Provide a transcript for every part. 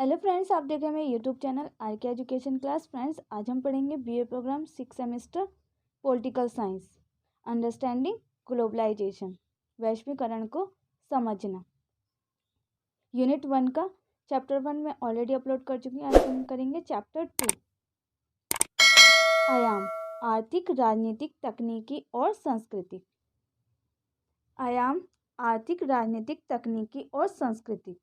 Hello friends, आप देख रहे हैं मेरे YouTube channel R K education class. Friends, आज हम पढ़ेंगे BA programme 6 semester political science, understanding globalisation, वैश्वीकरण को समझना। यूनिट 1 का चैप्टर 1 में ऑलरेडी अपलोड कर चुकी हूँ। आज हम करेंगे चैप्टर 2, आयाम, आर्थिक, राजनीतिक, तकनीकी और सांस्कृतिक। आयाम, आर्थिक, राजनीतिक, तकनीकी और सांस्कृतिक।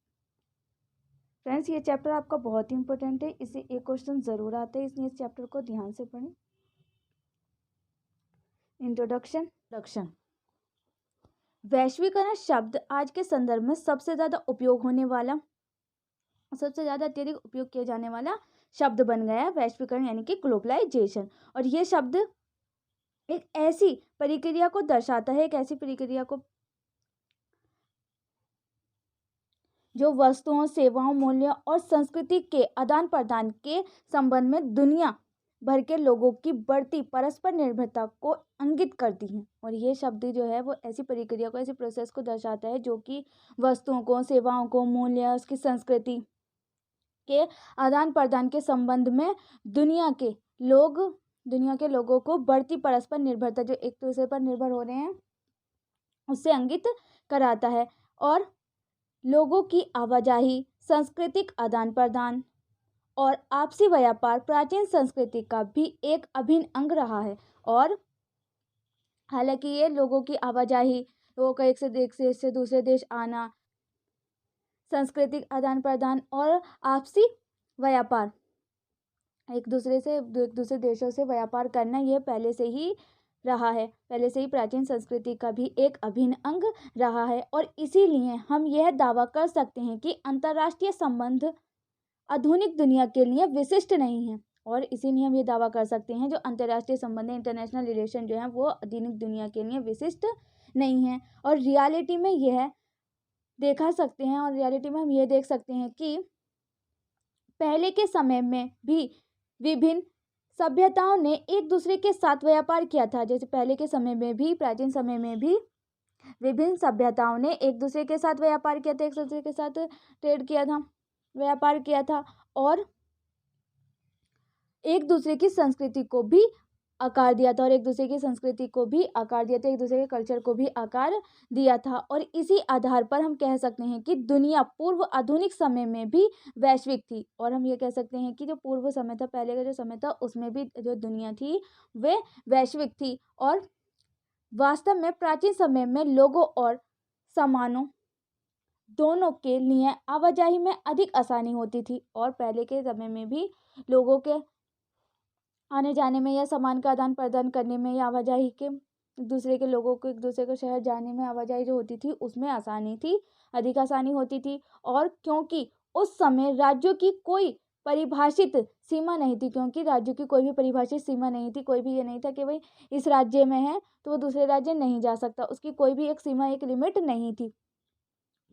फ्रेंड्स, ये चैप्टर आपका बहुत ही इंपॉर्टेंट है, इससे एक क्वेश्चन ज़रूर आता है, इसलिए इस चैप्टर को ध्यान से पढ़ें। इंट्रोडक्शन। वैश्वीकरण शब्द आज के संदर्भ में सबसे ज़्यादा उपयोग होने वाला, सबसे ज़्यादा अत्यधिक उपयोग किया जाने वाला शब्द बन गया है। वैश्वीकरण यानी कि ग्लोबलाइजेशन। और ये शब्द एक ऐसी प्रक्रिया को दर्शाता है, एक ऐसी प्रक्रिया को जो वस्तुओं, सेवाओं, मूल्यों और संस्कृति के आदान प्रदान के संबंध में दुनिया भर के लोगों की बढ़ती परस्पर निर्भरता को इंगित करती है। और ये शब्द जो है वो ऐसी प्रक्रिया को, ऐसी प्रोसेस को दर्शाता है जो कि वस्तुओं को, सेवाओं को, मूल्य, उसकी संस्कृति के आदान प्रदान के संबंध में दुनिया के लोगों को बढ़ती परस्पर निर्भरता, जो एक दूसरे पर निर्भर हो रहे हैं, उससे इंगित कराता है। और लोगों की आवाजाही, सांस्कृतिक आदान प्रदान और आपसी व्यापार प्राचीन संस्कृति का भी एक अभिन्न अंग रहा है। और हालांकि ये लोगों की आवाजाही, लोगों का एक देश से दूसरे देश आना, सांस्कृतिक आदान प्रदान और आपसी व्यापार, एक दूसरे देशों से व्यापार करना, ये पहले से ही रहा है, पहले से ही प्राचीन संस्कृति का भी एक अभिन्न अंग रहा है। और इसीलिए हम यह दावा कर सकते हैं कि अंतर्राष्ट्रीय संबंध आधुनिक दुनिया के लिए विशिष्ट नहीं है। और इसीलिए हम ये दावा कर सकते हैं जो अंतर्राष्ट्रीय संबंध, इंटरनेशनल रिलेशन जो है वो आधुनिक दुनिया के लिए विशिष्ट नहीं है। और रियलिटी में यह देखा सकते हैं, और रियलिटी में हम ये देख सकते हैं कि पहले के समय में भी विभिन्न सभ्यताओं ने एक दूसरे के साथ व्यापार किया था। जैसे पहले के समय में भी, प्राचीन समय में भी विभिन्न सभ्यताओं ने एक दूसरे के साथ व्यापार किया था, एक दूसरे के साथ ट्रेड किया था, व्यापार किया था, और एक दूसरे की संस्कृति को भी आकार दिया था, एक दूसरे के कल्चर को भी आकार दिया था। और इसी आधार पर हम कह सकते हैं कि दुनिया पूर्व आधुनिक समय में भी वैश्विक थी। और हम ये कह सकते हैं कि जो पूर्व समय था, पहले का जो समय था, उसमें भी जो दुनिया थी वे वैश्विक थी। और वास्तव में प्राचीन समय में लोगों और सामानों दोनों के लिए आवाजाही में अधिक आसानी होती थी। और पहले के समय में भी लोगों के आने जाने में, या सामान का आदान प्रदान करने में, या आवाजाही के एक दूसरे के लोगों को एक दूसरे के शहर जाने में, आवाजाही जो होती थी उसमें आसानी थी, अधिक आसानी होती थी। और क्योंकि उस समय राज्यों की कोई परिभाषित सीमा नहीं थी, कोई भी ये नहीं था कि भाई इस राज्य में है तो वो दूसरे राज्य नहीं जा सकता, उसकी कोई भी एक सीमा, एक लिमिट नहीं थी,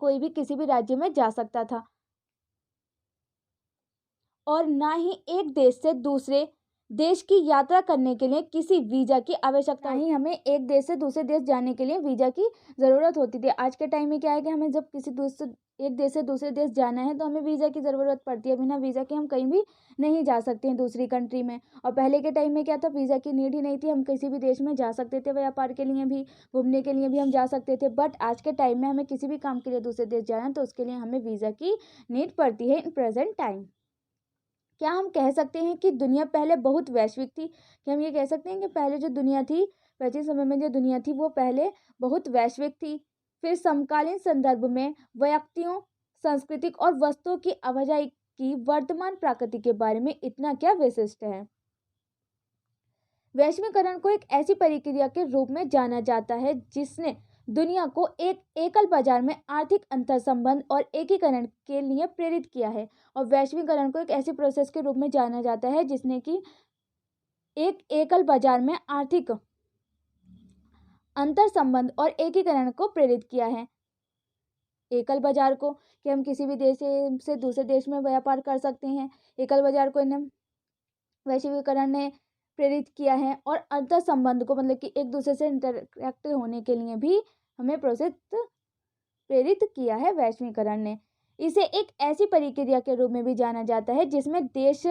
कोई भी किसी भी राज्य में जा सकता था। और ना ही एक देश से दूसरे देश की यात्रा करने के लिए किसी वीज़ा की आवश्यकता, ही हमें एक देश से दूसरे देश जाने के लिए वीज़ा की ज़रूरत होती थी। आज के टाइम में क्या है कि हमें जब एक देश से दूसरे देश जाना है तो हमें वीज़ा की ज़रूरत पड़ती है। बिना वीज़ा के हम कहीं भी नहीं जा सकते हैं दूसरी कंट्री में। और पहले के टाइम में क्या था, वीज़ा की नीड ही नहीं थी, हम किसी भी देश में जा सकते थे, व्यापार के लिए भी, घूमने के लिए भी हम जा सकते थे। बट आज के टाइम में हमें किसी भी काम के लिए दूसरे देश जाना है तो उसके लिए हमें वीज़ा की नीड पड़ती है इन प्रेजेंट टाइम। क्या हम कह सकते हैं कि दुनिया पहले बहुत वैश्विक थी? क्या हम ये कह सकते हैं कि पहले जो दुनिया थी, प्राचीन समय में जो दुनिया थी वो पहले बहुत वैश्विक थी? फिर समकालीन संदर्भ में व्यक्तियों, सांस्कृतिक और वस्तुओं की आवाजाही की वर्तमान प्रकृति के बारे में इतना क्या विशिष्ट है? वैश्वीकरण को एक ऐसी प्रक्रिया के रूप में जाना जाता है जिसने दुनिया को एक एकल बाजार में आर्थिक अंतर संबंध और एकीकरण के लिए प्रेरित किया है। और वैश्वीकरण को एक ऐसी प्रोसेस के रूप में जाना जाता है जिसने कि एक एकल बाजार में आर्थिक अंतर संबंध और एकीकरण को प्रेरित किया है। एकल बाजार को कि हम किसी भी देश से दूसरे देश में व्यापार कर सकते हैं, एकल बाजार को वैश्वीकरण ने प्रेरित किया है। और अंतर संबंध को, मतलब कि एक दूसरे से इंटरैक्ट होने के लिए भी हमें प्रेरित किया है वैश्वीकरण ने। इसे एक ऐसी प्रक्रिया के रूप में भी जाना जाता है जिसमें देश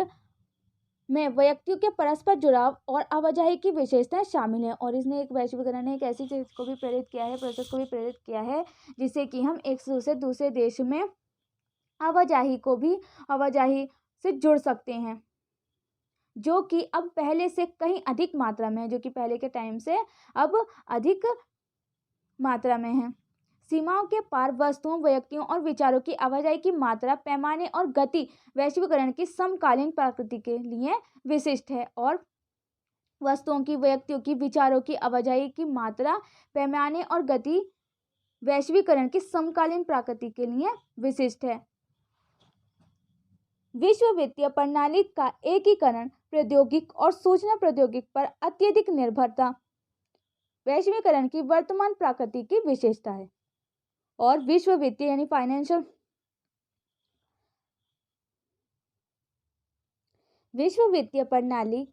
में व्यक्तियों के परस्पर जुड़ाव और आवाजाही की विशेषताएं शामिल हैं। और इसने एक वैश्वीकरण ने एक ऐसी चीज को भी प्रेरित किया है, प्रोसेस को भी प्रेरित किया है, जिससे कि हम एक से दूसरे देश में आवाजाही से जुड़ सकते हैं, जो कि अब पहले से कहीं अधिक मात्रा में है, जो कि पहले के टाइम से अब अधिक मात्रा में है। सीमाओं के पार वस्तुओं, व्यक्तियों और विचारों की आवाजाही की मात्रा, पैमाने और गति वैश्वीकरण की समकालीन प्रकृति के लिए विशिष्ट है। और वस्तुओं की, व्यक्तियों की, विचारों की आवाजाही की मात्रा, पैमाने और गति वैश्वीकरण की समकालीन प्रकृति के लिए विशिष्ट है। विश्व वित्तीय प्रणाली का एकीकरण, प्रौद्योगिक और सूचना प्रौद्योगिकी पर अत्यधिक निर्भरता वैश्वीकरण की वर्तमान प्रकृति की विशेषता है। और विश्व वित्तीय यानी फाइनेंशियल विश्व वित्तीय प्रणाली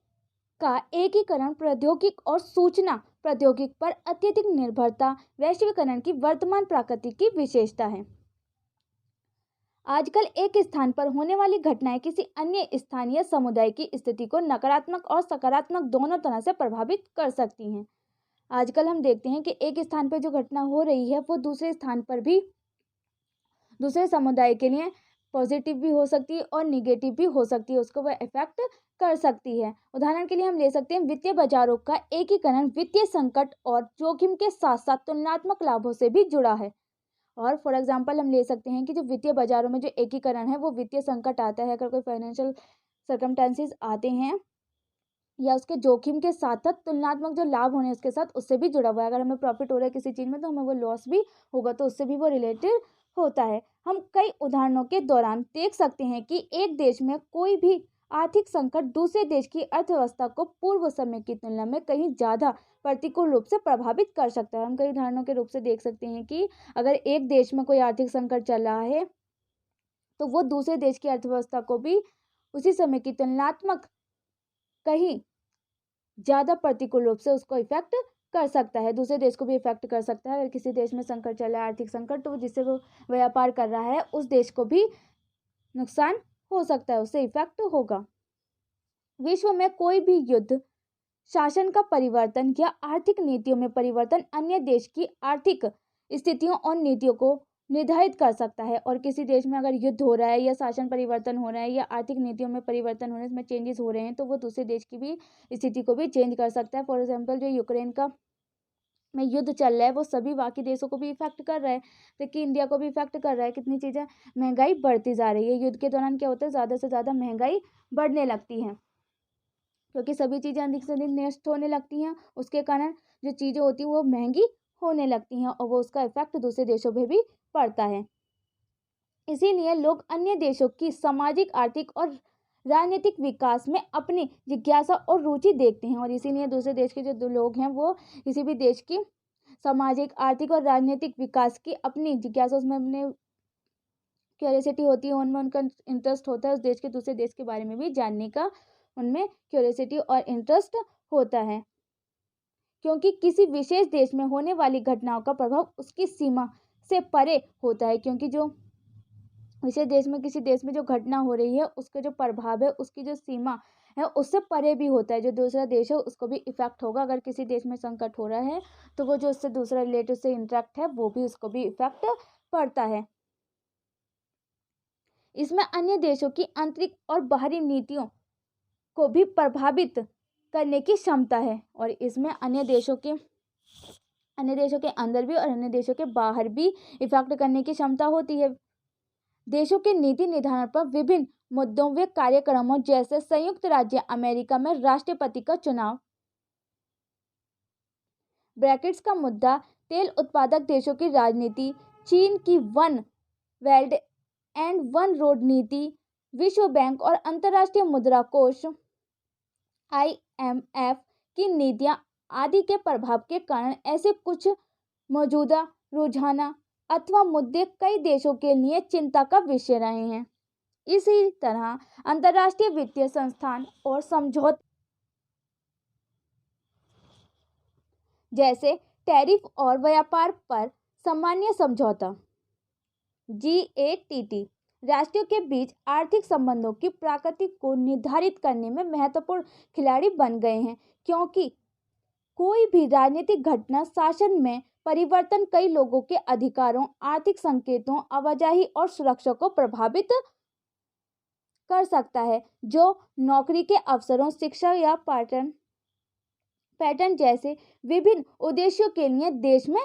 का एकीकरण, प्रौद्योगिक और सूचना प्रौद्योगिकी पर अत्यधिक निर्भरता वैश्वीकरण की वर्तमान प्रकृति की विशेषता है। आजकल एक स्थान पर होने वाली घटनाएं किसी अन्य स्थान या समुदाय की स्थिति को नकारात्मक और सकारात्मक दोनों तरह से प्रभावित कर सकती हैं। आजकल हम देखते हैं कि एक स्थान पर जो घटना हो रही है वो दूसरे स्थान पर भी, दूसरे समुदाय के लिए पॉजिटिव भी हो सकती है और निगेटिव भी हो सकती है, उसको वह इफेक्ट कर सकती है। उदाहरण के लिए हम ले सकते हैं वित्तीय बाजारों का एकीकरण वित्तीय संकट और जोखिम के साथ साथ तुलनात्मक लाभों से भी जुड़ा है। और फॉर एग्जांपल हम ले सकते हैं कि जो वित्तीय बाजारों में जो एकीकरण है वो वित्तीय संकट आता है, अगर कोई फाइनेंशियल सर्कमस्टेंसेस आते हैं या उसके जोखिम के साथ साथ तुलनात्मक जो लाभ होने उसके साथ उससे भी जुड़ा हुआ है। अगर हमें प्रॉफिट हो रहा है किसी चीज़ में तो हमें वो लॉस भी होगा, तो उससे भी वो रिलेटेड होता है। हम कई उदाहरणों के दौरान देख सकते हैं कि एक देश में कोई भी आर्थिक संकट दूसरे देश की अर्थव्यवस्था को पूर्व समय की तुलना में कहीं ज़्यादा प्रतिकूल रूप से प्रभावित कर सकता है। हम कई उदाहरणों के रूप से देख सकते हैं कि अगर एक देश में कोई आर्थिक संकट चल रहा है तो वो दूसरे देश की अर्थव्यवस्था को भी उसी समय की तुलनात्मक कहीं ज़्यादा प्रतिकूल रूप से उसको इफेक्ट कर सकता है, दूसरे देश को भी इफेक्ट कर सकता है। अगर किसी देश में संकट चल रहा है, आर्थिक संकट, तो जिससे वो व्यापार कर रहा है उस देश को भी नुकसान हो सकता है, उससे इफेक्ट होगा। विश्व में कोई भी युद्ध, शासन का परिवर्तन या आर्थिक नीतियों में परिवर्तन अन्य देश की आर्थिक स्थितियों और नीतियों को निर्धारित कर सकता है। और किसी देश में अगर युद्ध हो रहा है या शासन परिवर्तन हो रहा है या आर्थिक नीतियों में परिवर्तन हो रहा है, इसमें चेंजेस हो रहे हैं, तो वो दूसरे देश की भी स्थिति को भी चेंज कर सकता है। फॉर एग्जाम्पल जो यूक्रेन का में युद्ध चल रहा है वो सभी बाकी देशों को भी इफेक्ट कर रहा है, जबकि इंडिया को भी इफेक्ट कर रहा है। कितनी चीज़ें, महंगाई बढ़ती जा रही है। युद्ध के दौरान क्या होता है, ज़्यादा से ज़्यादा महंगाई बढ़ने लगती है, क्योंकि सभी चीज़ें अधिक से अधिक नष्ट होने लगती हैं। उसके कारण जो चीज़ें होती हैं वो महंगी होने लगती हैं और वो उसका इफेक्ट दूसरे देशों पे भी पड़ता है। इसीलिए लोग अन्य देशों की सामाजिक, आर्थिक और राजनीतिक विकास में अपनी जिज्ञासा और रुचि देखते हैं। और इसीलिए दूसरे देश के जो लोग हैं वो किसी भी देश की सामाजिक, आर्थिक और राजनीतिक विकास की अपनी जिज्ञासा, उसमें अपने क्यूरियोसिटी होती है, उनमें उनका इंटरेस्ट होता है उस देश के दूसरे देश के बारे में भी जानने का, उनमें क्यूरियोसिटी और इंटरेस्ट होता है, क्योंकि किसी विशेष देश में होने वाली घटनाओं का प्रभाव उसकी सीमा से परे होता है। क्योंकि जो विशेष देश में, किसी देश में जो घटना हो रही है उसका जो प्रभाव है, उसकी जो सीमा है उससे परे भी होता है। जो दूसरा देश है उसको भी इफेक्ट होगा। अगर किसी देश में संकट हो रहा है तो वो जो उससे दूसरा रिलेटिव से इंटरेक्ट है वो भी, उसको भी इफेक्ट पड़ता है। इसमें अन्य देशों की आंतरिक और बाहरी नीतियों को भी प्रभावित करने की क्षमता है। और इसमें अन्य देशों के अंदर भी और अन्य देशों के बाहर भी इफेक्ट करने की क्षमता होती है। देशों के नीति निर्धारण पर विभिन्न मुद्दों व कार्यक्रमों, जैसे संयुक्त राज्य अमेरिका में राष्ट्रपति का चुनाव, ब्रेक्सिट का मुद्दा, तेल उत्पादक देशों की राजनीति, चीन की one belt and one road नीति, विश्व बैंक और अंतर्राष्ट्रीय मुद्रा कोष IMF की नीतियां आदि के प्रभाव के कारण ऐसे कुछ मौजूदा रुझान अथवा मुद्दे कई देशों के लिए चिंता का विषय रहे हैं। इसी तरह अंतर्राष्ट्रीय वित्तीय संस्थान और समझौते, जैसे टैरिफ और व्यापार पर सामान्य समझौता, GATT राष्ट्रों के बीच आर्थिक संबंधों की प्रकृति को निर्धारित करने में महत्वपूर्ण खिलाड़ी बन गए हैं, क्योंकि कोई भी राजनीतिक घटना शासन में परिवर्तन कई लोगों के अधिकारों, आर्थिक संकेतों, आवाजाही और सुरक्षा को प्रभावित कर सकता है, जो नौकरी के अवसरों, शिक्षा या पैटर्न जैसे विभिन्न उद्देश्यों के लिए देश में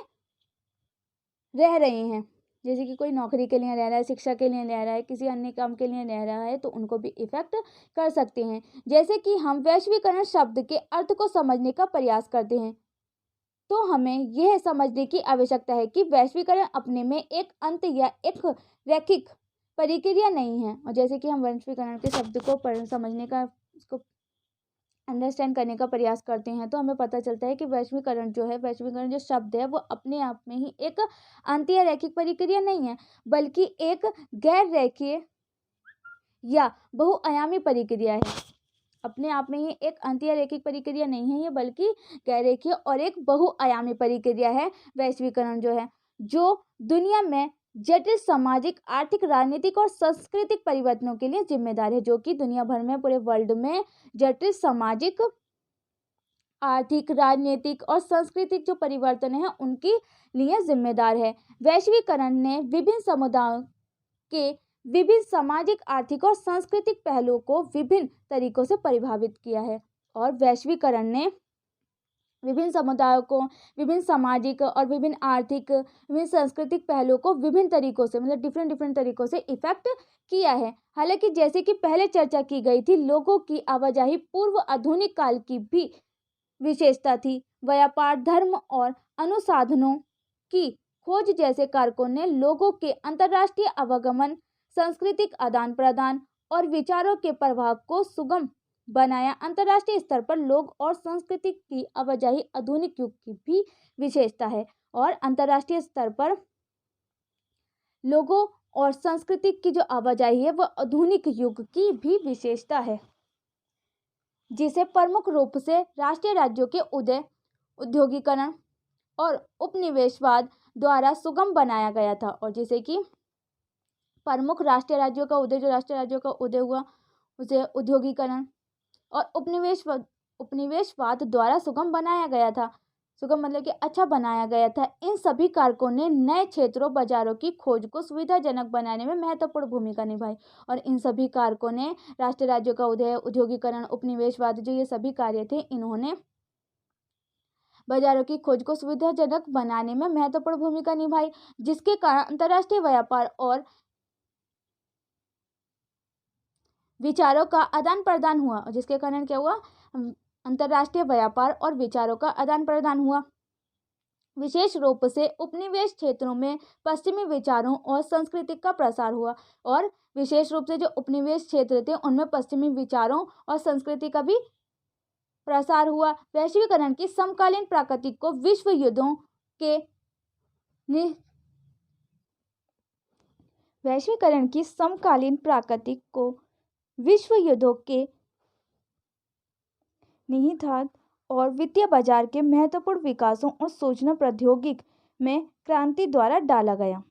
रह रहे हैं। जैसे कि कोई नौकरी के लिए रह रहा है, शिक्षा के लिए रह रहा है, किसी अन्य काम के लिए रह रहा है, तो उनको भी इफेक्ट कर सकते हैं। जैसे कि हम वैश्वीकरण शब्द के अर्थ को समझने का प्रयास करते हैं, तो हमें यह समझने की आवश्यकता है कि वैश्वीकरण अपने में एक अंत या एक रैखिक प्रक्रिया नहीं है। और जैसे कि हम वैश्वीकरण के शब्द को समझने का, उसको अंडरस्टैंड करने का प्रयास करते हैं, तो हमें पता चलता है कि वैश्वीकरण जो शब्द है वो अपने आप में ही एक अंत्य रैखिक प्रक्रिया नहीं है, बल्कि एक गैर रेखीय या बहुआयामी प्रक्रिया है। अपने आप में ही एक अंत्य रैखिक प्रक्रिया नहीं है ये, बल्कि गैर रेखीय और एक बहुआयामी प्रक्रिया है वैश्वीकरण जो दुनिया में जटिल सामाजिक, आर्थिक, राजनीतिक और सांस्कृतिक परिवर्तनों के लिए जिम्मेदार है, जो कि दुनिया भर में, पूरे वर्ल्ड में जटिल सामाजिक, आर्थिक, राजनीतिक और सांस्कृतिक जो परिवर्तन है उनके लिए जिम्मेदार है। वैश्वीकरण ने विभिन्न समुदायों के विभिन्न सामाजिक, आर्थिक और सांस्कृतिक पहलुओं को विभिन्न तरीकों से प्रभावित किया है। और वैश्वीकरण ने विभिन्न समुदायों को, विभिन्न सामाजिक और विभिन्न आर्थिक, विभिन्न सांस्कृतिक पहलुओं को विभिन्न तरीकों से, मतलब डिफरेंट तरीकों से इफेक्ट किया है। हालांकि जैसे कि पहले चर्चा की गई थी, लोगों की आवाजाही पूर्व आधुनिक काल की भी विशेषता थी। व्यापार, धर्म और अनुसंधानों की खोज जैसे कारकों ने लोगों के अंतर्राष्ट्रीय आवागमन, सांस्कृतिक आदान प्रदान और विचारों के प्रभाव को सुगम बनाया। अंतर्राष्ट्रीय स्तर पर लोग और संस्कृति की आवाजाही आधुनिक युग की भी विशेषता है, और अंतर्राष्ट्रीय स्तर पर लोगों और संस्कृति की जो आवाजाही है वह आधुनिक युग की भी विशेषता है, जिसे प्रमुख रूप से राष्ट्रीय राज्यों के उदय, औद्योगिकरण और उपनिवेशवाद द्वारा सुगम बनाया गया था। और जैसे कि प्रमुख राष्ट्रीय राज्यों का उदय हुआ, उसे औद्योगिकरण और उपनिवेशवाद द्वारा सुगम बनाया गया था। सुगम मतलब कि अच्छा बनाया गया था। इन सभी कारकों ने नए क्षेत्रों, बाजारों की खोज को सुविधाजनक बनाने में महत्वपूर्ण भूमिका निभाई। और इन सभी कारकों ने, राष्ट्रीय राज्यों का उदय, औद्योगिकरण, उपनिवेशवाद, जो ये सभी कार्य थे, इन्होंने बाजारों की खोज को सुविधाजनक बनाने में महत्वपूर्ण भूमिका निभाई, जिसके कारण अंतर्राष्ट्रीय व्यापार और विचारों का आदान प्रदान हुआ। और जिसके कारण क्या हुआ? अंतर्राष्ट्रीय व्यापार और विचारों का आदान प्रदान हुआ। विशेष रूप से उपनिवेश क्षेत्रों में पश्चिमी विचारों और संस्कृति का प्रसार हुआ। और विशेष रूप से जो उपनिवेश क्षेत्र थे उनमें पश्चिमी विचारों और संस्कृति का भी प्रसार हुआ। वैश्वीकरण की समकालीन प्रकृति को विश्व युद्धों के निहितार्थ और वित्तीय बाजार के महत्वपूर्ण विकासों और सूचना प्रौद्योगिकी में क्रांति द्वारा डाला गया।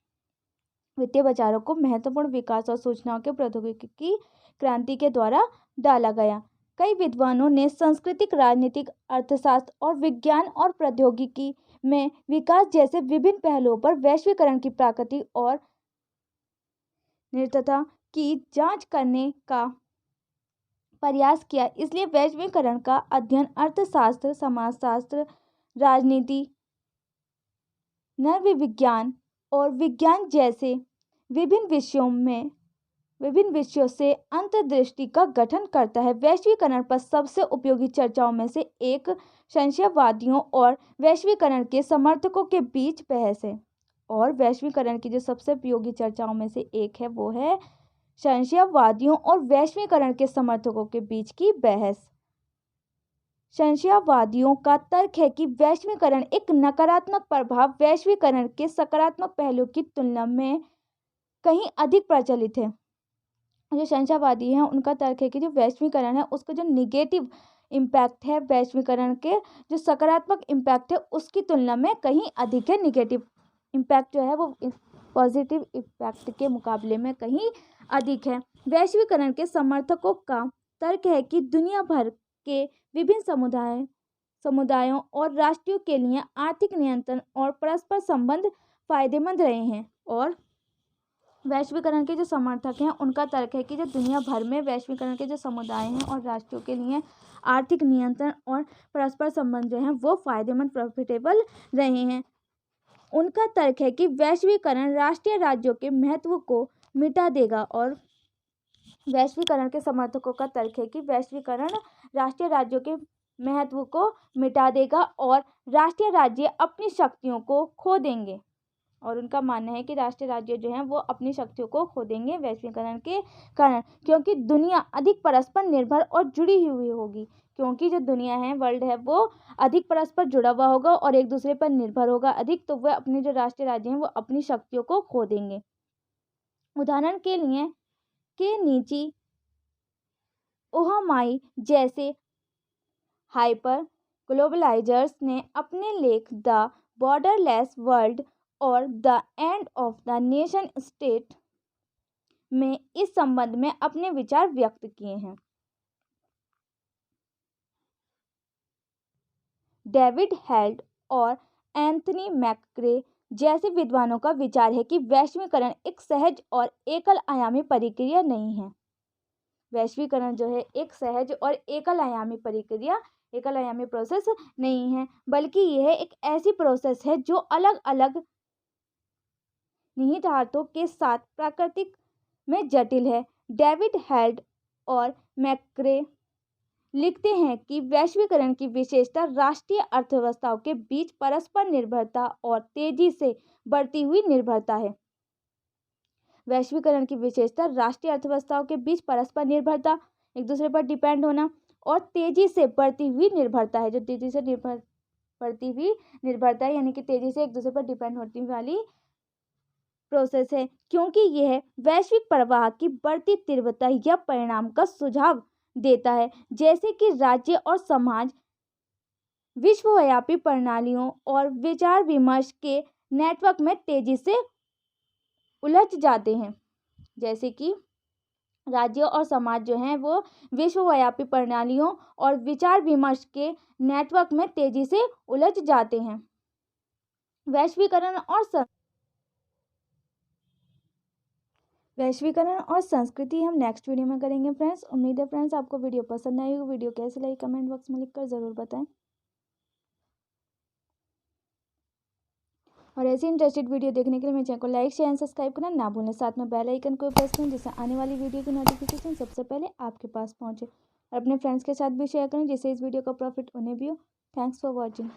वित्तीय बाजारों को महत्वपूर्ण विकास और सूचनाओं के प्रौद्योगिकी की क्रांति के द्वारा डाला गया। कई विद्वानों ने सांस्कृतिक, राजनीतिक, अर्थशास्त्र और विज्ञान और प्रौद्योगिकी में विकास जैसे विभिन्न पहलुओं पर वैश्वीकरण की प्रकृति और निरंतरता की जांच करने का प्रयास किया। इसलिए वैश्वीकरण का अध्ययन अर्थशास्त्र, समाजशास्त्र, राजनीति, नरविज्ञान और विज्ञान जैसे विभिन्न विषयों से अंतर्दृष्टि का गठन करता है। वैश्वीकरण पर सबसे उपयोगी चर्चाओं में से एक संशयवादियों और वैश्वीकरण के समर्थकों के बीच बहस है। और वैश्वीकरण की जो सबसे उपयोगी चर्चाओं में से एक है वो है संशयवादियों और वैश्वीकरण के समर्थकों के बीच की बहस। संशयवादियों का तर्क है कि वैश्वीकरण एक नकारात्मक प्रभाव वैश्वीकरण के सकारात्मक पहलुओं की तुलना में कहीं अधिक प्रचलित है। जो संशयवादी हैं उनका तर्क है कि जो वैश्वीकरण है उसका जो निगेटिव इम्पैक्ट है, वैश्वीकरण के जो सकारात्मक इम्पैक्ट है उसकी तुलना में कहीं अधिक है। निगेटिव इम्पैक्ट जो है वो पॉजिटिव इफेक्ट के मुकाबले में कहीं अधिक है। वैश्वीकरण के समर्थकों का तर्क है कि दुनिया भर के विभिन्न समुदायों और राष्ट्रों के लिए आर्थिक नियंत्रण और परस्पर संबंध फायदेमंद रहे हैं। और वैश्वीकरण के जो समर्थक हैं उनका तर्क है कि जो दुनिया भर में वैश्वीकरण के जो समुदाय हैं और राष्ट्रों के लिए आर्थिक नियंत्रण और परस्पर संबंध जो हैं वो फायदेमंद प्रॉफिटेबल रहे हैं। उनका तर्क है कि वैश्वीकरण राष्ट्रीय राज्यों के महत्व को मिटा देगा। और वैश्वीकरण के समर्थकों का तर्क है कि वैश्वीकरण राष्ट्रीय राज्यों के महत्व को मिटा देगा और राष्ट्रीय राज्य अपनी शक्तियों को खो देंगे। और उनका मानना है कि राष्ट्रीय राज्य जो हैं वो अपनी शक्तियों को खो देंगे वैश्वीकरण के कारण, क्योंकि दुनिया अधिक परस्पर निर्भर और जुड़ी हुई होगी। क्योंकि जो दुनिया है, वर्ल्ड है, वो अधिक परस्पर जुड़ा हुआ होगा और एक दूसरे पर निर्भर होगा अधिक, तो वह अपने जो राष्ट्रीय राज्य हैं वो अपनी शक्तियों को खो देंगे। उदाहरण के लिए केनिची ओहामाई जैसे हाइपर ग्लोबलाइजर्स ने अपने लेख द बॉर्डरलेस वर्ल्ड और the end of the nation state में इस संबंध में अपने विचार व्यक्त किए हैं। डेविड हेल्ड और एंथनी मैक्रे जैसे विद्वानों का विचार है कि वैश्वीकरण एक सहज और एकल आयामी प्रक्रिया नहीं है। वैश्वीकरण जो है एक सहज और एकल आयामी प्रोसेस नहीं है, बल्कि यह एक ऐसी प्रोसेस है जो अलग अलग निहितार्थों के साथ प्रकृति में जटिल है। डेविड हेल्ड और मैक्रे लिखते हैं कि वैश्वीकरण की विशेषता राष्ट्रीय अर्थव्यवस्थाओं के बीच परस्पर निर्भरता और तेजी से बढ़ती हुई निर्भरता है। वैश्वीकरण की विशेषता राष्ट्रीय अर्थव्यवस्थाओं के बीच परस्पर निर्भरता, एक दूसरे पर डिपेंड होना और तेजी से बढ़ती हुई निर्भरता है। जो तेजी से बढ़ती हुई निर्भरता है, यानी कि तेजी से एक दूसरे पर डिपेंड होने वाली प्रोसेस है, क्योंकि यह वैश्विक प्रवाह की बढ़ती तीव्रता या परिणाम का सुझाव देता है, जैसे कि राज्य और समाज विश्वव्यापी प्रणालियों और विचार विमर्श के नेटवर्क में तेजी से उलझ जाते हैं। जैसे कि राज्य और समाज जो हैं वो विश्वव्यापी प्रणालियों और विचार विमर्श के नेटवर्क में तेजी से उलझ जाते हैं। वैश्वीकरण और संस्कृति हम नेक्स्ट वीडियो में करेंगे फ्रेंड्स। उम्मीद है फ्रेंड्स आपको वीडियो पसंद आई होगी। वीडियो कैसी लगी कमेंट बॉक्स में लिखकर ज़रूर बताएं। और ऐसी इंटरेस्टेड वीडियो देखने के लिए मेरे चैनल को लाइक शेयर एंड सब्सक्राइब करना ना भूलें। साथ में बेल आइकन को प्रेस करें जिससे आने वाली वीडियो की नोटिफिकेशन सबसे पहले आपके पास पहुंचे। और अपने फ्रेंड्स के साथ भी शेयर करें जिससे इस वीडियो का प्रॉफिट उन्हें भी हो। Thanks for watching.